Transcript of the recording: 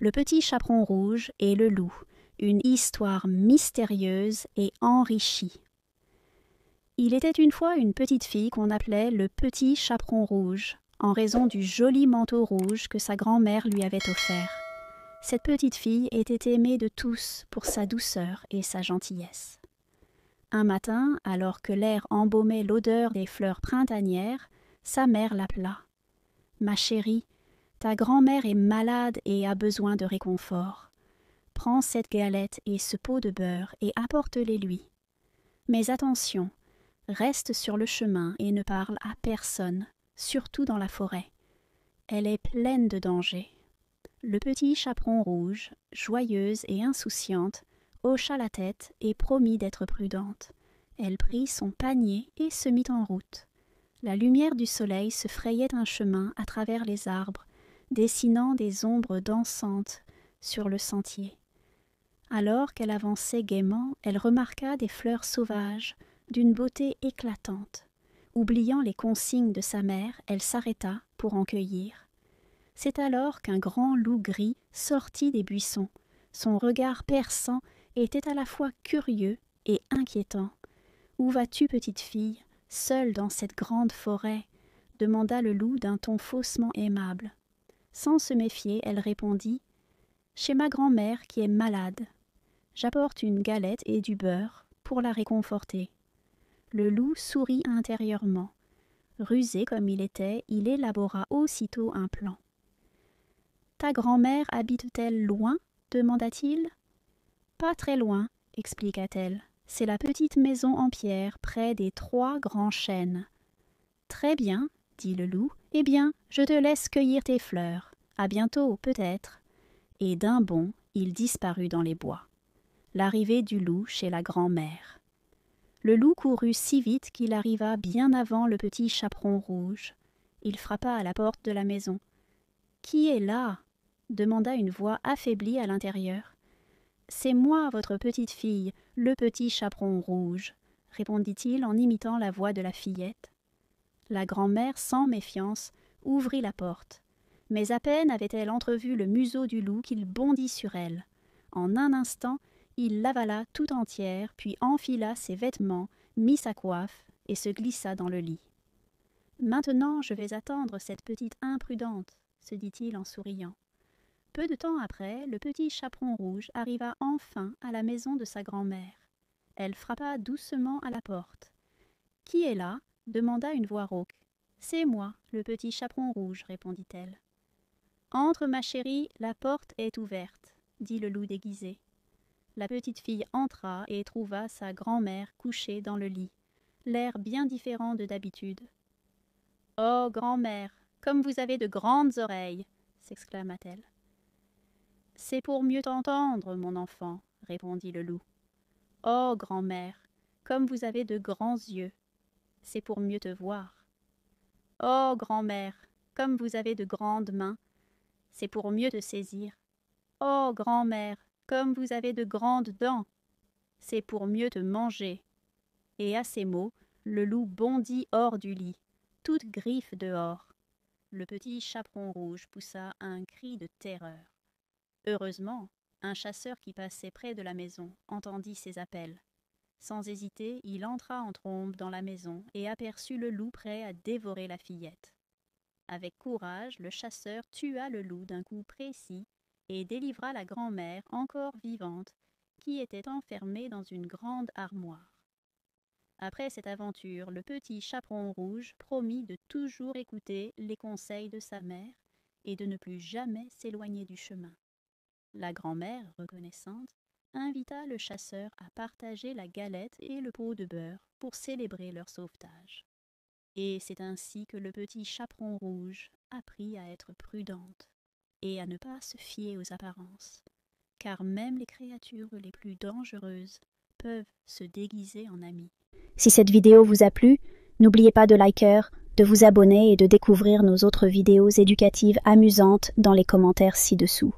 Le petit chaperon rouge et le loup, une histoire mystérieuse et enrichie. Il était une fois une petite fille qu'on appelait le petit chaperon rouge, en raison du joli manteau rouge que sa grand-mère lui avait offert. Cette petite fille était aimée de tous pour sa douceur et sa gentillesse. Un matin, alors que l'air embaumait l'odeur des fleurs printanières, sa mère l'appela. « Ma chérie, ta grand-mère est malade et a besoin de réconfort. Prends cette galette et ce pot de beurre et apporte-les lui. Mais attention, reste sur le chemin et ne parle à personne, surtout dans la forêt. Elle est pleine de dangers. » Le petit chaperon rouge, joyeuse et insouciante, hocha la tête et promit d'être prudente. Elle prit son panier et se mit en route. La lumière du soleil se frayait un chemin à travers les arbres, dessinant des ombres dansantes sur le sentier. Alors qu'elle avançait gaiement, elle remarqua des fleurs sauvages, d'une beauté éclatante. Oubliant les consignes de sa mère, elle s'arrêta pour en cueillir. C'est alors qu'un grand loup gris sortit des buissons. Son regard perçant était à la fois curieux et inquiétant. « Où vas-tu, petite fille, seule dans cette grande forêt ?» demanda le loup d'un ton faussement aimable. Sans se méfier, elle répondit « Chez ma grand-mère qui est malade. J'apporte une galette et du beurre pour la réconforter. » Le loup sourit intérieurement. Rusé comme il était, il élabora aussitôt un plan. « Ta grand-mère habite-t-elle loin ?» demanda-t-il. « Pas très loin, » expliqua-t-elle. « C'est la petite maison en pierre près des 3 grands chênes. »« Très bien, » dit le loup. « Eh bien, je te laisse cueillir tes fleurs. À bientôt, peut-être. » Et d'un bond, il disparut dans les bois. L'arrivée du loup chez la grand-mère. Le loup courut si vite qu'il arriva bien avant le petit chaperon rouge. Il frappa à la porte de la maison. « Qui est là ?» demanda une voix affaiblie à l'intérieur. « C'est moi, votre petite fille, le petit chaperon rouge, » répondit-il en imitant la voix de la fillette. La grand-mère, sans méfiance, ouvrit la porte. Mais à peine avait-elle entrevu le museau du loup qu'il bondit sur elle. En un instant, il l'avala tout entière, puis enfila ses vêtements, mit sa coiffe et se glissa dans le lit. « Maintenant, je vais attendre cette petite imprudente, » se dit-il en souriant. Peu de temps après, le petit chaperon rouge arriva enfin à la maison de sa grand-mère. Elle frappa doucement à la porte. « Qui est là ?» demanda une voix rauque. « C'est moi, le petit chaperon rouge, » répondit-elle. « Entre, ma chérie, la porte est ouverte, » dit le loup déguisé. La petite fille entra et trouva sa grand-mère couchée dans le lit, l'air bien différent de d'habitude. « Oh, grand-mère, comme vous avez de grandes oreilles !» s'exclama-t-elle. « C'est pour mieux t'entendre, mon enfant, » répondit le loup. « Oh, grand-mère, comme vous avez de grands yeux, c'est pour mieux te voir. Oh, grand-mère, comme vous avez de grandes mains, c'est pour mieux te saisir. Oh, grand-mère, comme vous avez de grandes dents, c'est pour mieux te manger. » Et à ces mots, le loup bondit hors du lit, toute griffe dehors. Le petit chaperon rouge poussa un cri de terreur. Heureusement, un chasseur qui passait près de la maison entendit ses appels. Sans hésiter, il entra en trombe dans la maison et aperçut le loup prêt à dévorer la fillette. Avec courage, le chasseur tua le loup d'un coup précis et délivra la grand-mère, encore vivante, qui était enfermée dans une grande armoire. Après cette aventure, le petit chaperon rouge promit de toujours écouter les conseils de sa mère et de ne plus jamais s'éloigner du chemin. La grand-mère, reconnaissante, invita le chasseur à partager la galette et le pot de beurre pour célébrer leur sauvetage. Et c'est ainsi que le petit chaperon rouge apprit à être prudente et à ne pas se fier aux apparences, car même les créatures les plus dangereuses peuvent se déguiser en amis. Si cette vidéo vous a plu, n'oubliez pas de liker, de vous abonner et de découvrir nos autres vidéos éducatives amusantes dans les commentaires ci-dessous.